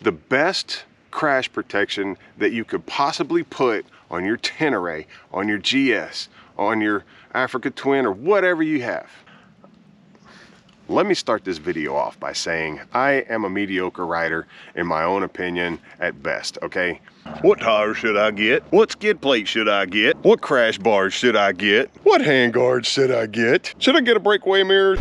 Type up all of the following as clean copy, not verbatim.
The best crash protection that you could possibly put on your Tenere, on your GS, on your Africa Twin, or whatever you have. Let me start this video off by saying I am a mediocre rider in my own opinion at best, okay? What tires should I get? What skid plate should I get? What crash bars should I get? What hand guards should I get? Should I get a breakaway mirror?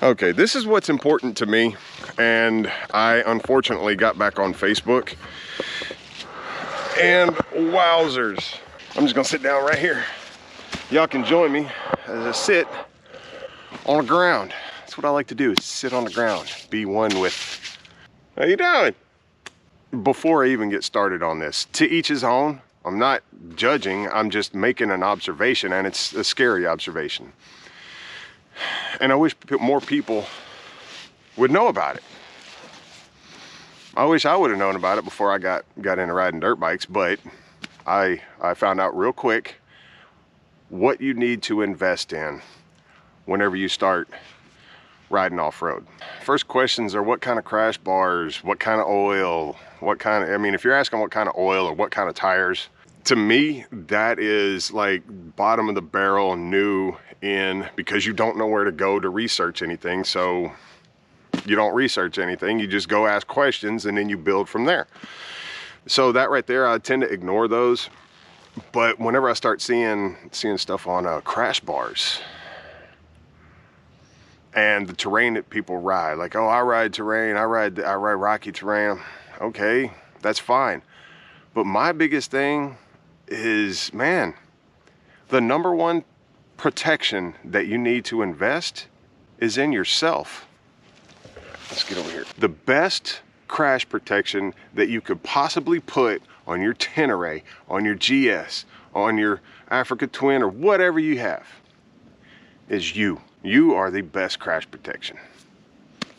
Okay, this is what's important to me, and I unfortunately got back on Facebook, and wowzers. I'm just gonna sit down right here. Y'all can join me as I sit on the ground. That's what I like to do, is sit on the ground, be one with. How you doing? Before I even get started on this, to each his own. I'm not judging, I'm just making an observation, and it's a scary observation. And I wish more people would know about it. I wish I would have known about it before I got into riding dirt bikes, but I found out real quick what you need to invest in whenever you start riding off-road. First questions are what kind of crash bars, what kind of oil, what kind of, I mean, if you're asking what kind of oil or what kind of tires, to me, that is like bottom of the barrel new in, because you don't know where to go to research anything. So you don't research anything, you just go ask questions and then you build from there. So that right there, I tend to ignore those. But whenever I start seeing stuff on crash bars and the terrain that people ride, like, oh, I ride terrain, I ride rocky terrain. Okay, that's fine. But my biggest thing is, man, the number one protection that you need to invest is in yourself. Let's get over here. The best crash protection that you could possibly put on your Tenere, on your GS, on your Africa Twin, or whatever you have is you. You are the best crash protection.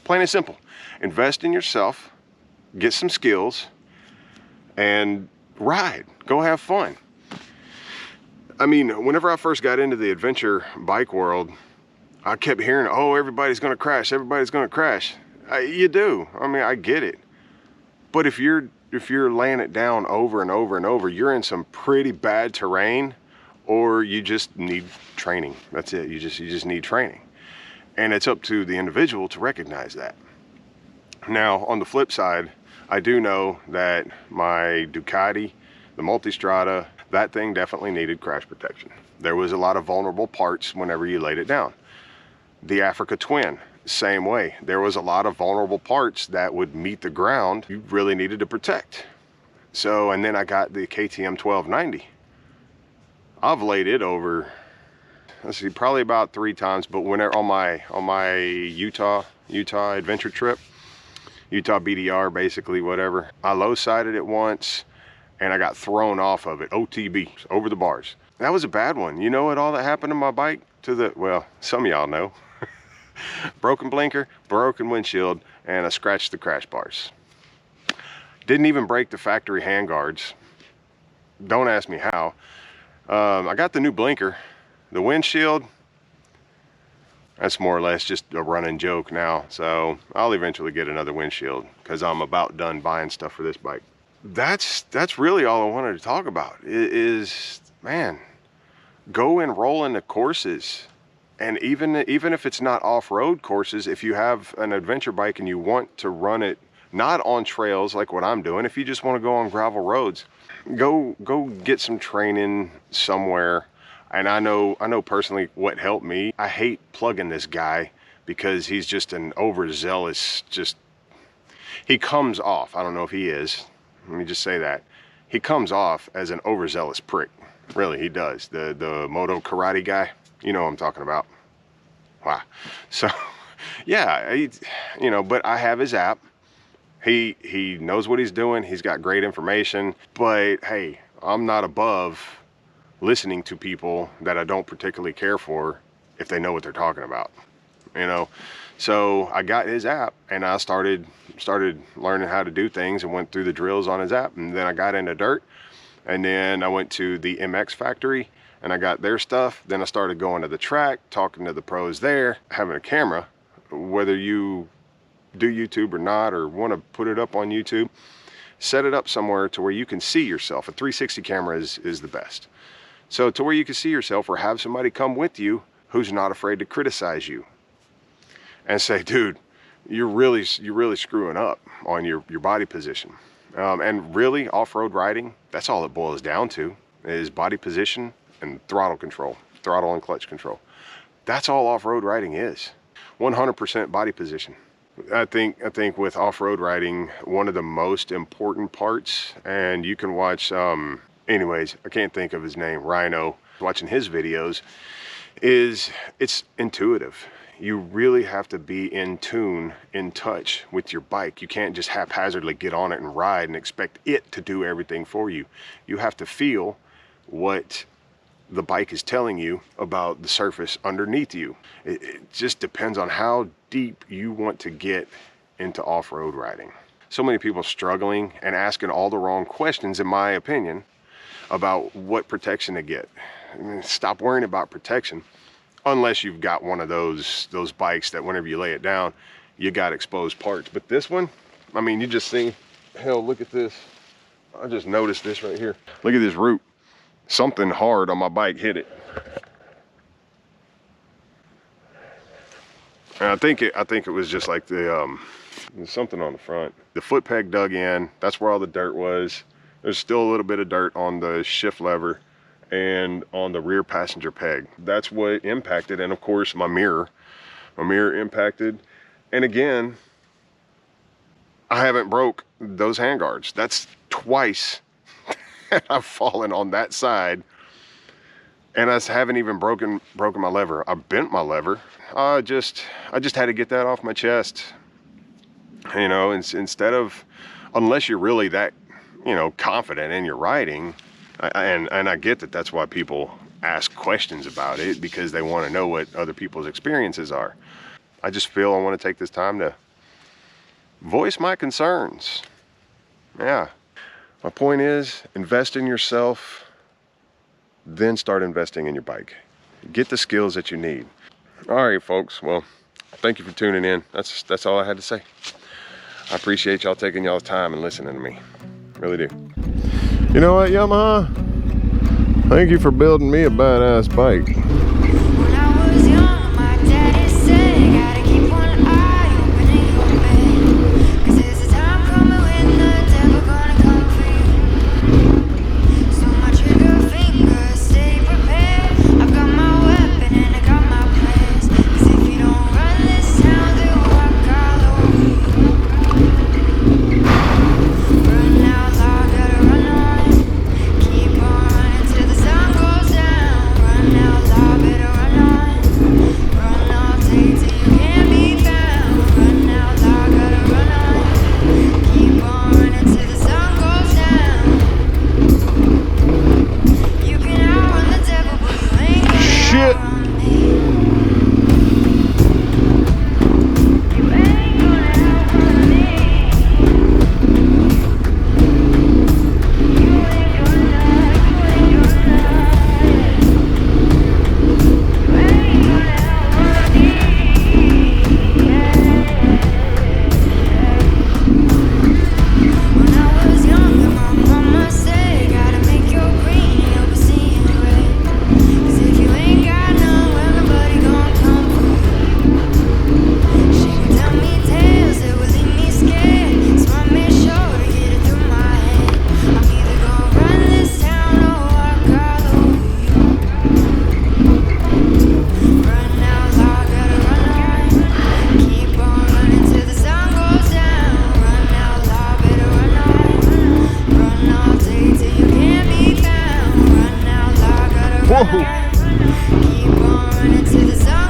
Plain and simple. Invest in yourself, get some skills, and ride. Go have fun. I mean, whenever I first got into the adventure bike world, I kept hearing, oh, everybody's gonna crash, everybody's gonna crash. You do. I mean, I get it. But if you're laying it down over and over and over, you're in some pretty bad terrain, or you just need training. That's it. You just need training. And it's up to the individual to recognize that. Now, on the flip side, I do know that my Ducati, the Multistrada, that thing definitely needed crash protection. There was a lot of vulnerable parts whenever you laid it down. The Africa Twin, same way. There was a lot of vulnerable parts that would meet the ground you really needed to protect. So, and then I got the KTM 1290. I've laid it over, let's see, probably about 3 times, but whenever on my Utah adventure trip, Utah BDR, basically, whatever, I low-sided it once and I got thrown off of it, OTB, over the bars. That was a bad one. You know what all that happened to my bike? Well, some of y'all know. Broken blinker, broken windshield, and I scratched the crash bars. Didn't even break the factory handguards. Don't ask me how. I got the new blinker. The windshield, that's more or less just a running joke now. So I'll eventually get another windshield because I'm about done buying stuff for this bike. That's really all I wanted to talk about is, man, go enroll in the courses. And even if it's not off-road courses, if you have an adventure bike and you want to run it not on trails like what I'm doing, if you just want to go on gravel roads, go get some training somewhere. And I know personally what helped me. I hate plugging this guy because he's just an overzealous, he comes off, I don't know if he is, let me just say that, he comes off as an overzealous prick. Really, he does. The MOTO karate guy, you know what I'm talking about. Wow. So yeah, but I have his app. He knows what he's doing. He's got great information, but hey, I'm not above listening to people that I don't particularly care for if they know what they're talking about, So I got his app and I started learning how to do things and went through the drills on his app. And then I got into dirt, and then I went to the MX factory and I got their stuff. Then I started going to the track, talking to the pros there, having a camera. Whether you do YouTube or not, or want to put it up on YouTube, set it up somewhere to where you can see yourself. A 360 camera is the best. So to where you can see yourself, or have somebody come with you who's not afraid to criticize you and say, dude, you're really screwing up on your body position. And really, off-road riding, that's all it boils down to, is body position and throttle control, throttle and clutch control. That's all off-road riding is. 100% body position. I think with off-road riding, one of the most important parts, and you can watch, anyways, I can't think of his name, Rhino, watching his videos, is it's intuitive. You really have to be in tune, in touch with your bike. You can't just haphazardly get on it and ride and expect it to do everything for you. You have to feel what the bike is telling you about the surface underneath you. It just depends on how deep you want to get into off-road riding. So many people struggling and asking all the wrong questions, in my opinion, about what protection to get. I mean, stop worrying about protection unless you've got one of those bikes that whenever you lay it down, you got exposed parts. But this one, I mean, you just see, hell, look at this. I just noticed this right here. Look at this root. Something hard on my bike hit it. And I think it was just like the something on the front. The foot peg dug in. That's where all the dirt was. There's still a little bit of dirt on the shift lever and on the rear passenger peg. That's what impacted. And of course my mirror impacted. And again, I haven't broke those handguards. That's twice I've fallen on that side, and I haven't even broken my lever. I bent my lever. I just had to get that off my chest. You know, instead of, unless you're really that, you know, confident in your riding, and I get that that's why people ask questions about it, because they want to know what other people's experiences are. I just feel I want to take this time to voice my concerns. Yeah. My point is, invest in yourself, then start investing in your bike. Get the skills that you need. All right, folks. Well, thank you for tuning in. That's all I had to say. I appreciate y'all taking y'all's time and listening to me. Really do. You know what, Yamaha? Thank you for building me a badass bike. When I was young, my daddy said, gotta keep one eye open in your bed. 'Cause there's a time coming when the devil gonna come for you. So my trigger finger, stay prepared. I've got my weapon and I got my plans. 'Cause if you don't run this town, they'll walk all over you. Run out loud, gotta run on. Keep on running till the sun goes down. Run out loud, better run on. Run all day till you can't be found. Run out loud, gotta run on. Keep on running till the sun goes down. You can outrun the devil, but you ain't gonna Shit. outrun me. You ain't gonna outrun me. You ain't gonna, you ain't When I was younger, my mama said, gotta make your green, you'll be seeing red. 'Cause if you ain't got none, well, nobody gon' come for you. She would tell me tales that would leave me scared. So I made sure to get it through my head. I'm either gonna run this town or walk all over you. Run out loud, gotta run on. Keep on running till the sun goes down. Run out loud, better run on. Run all day till you can't be found. Run out loud, gotta run Whoa. on. Keep on running till the sun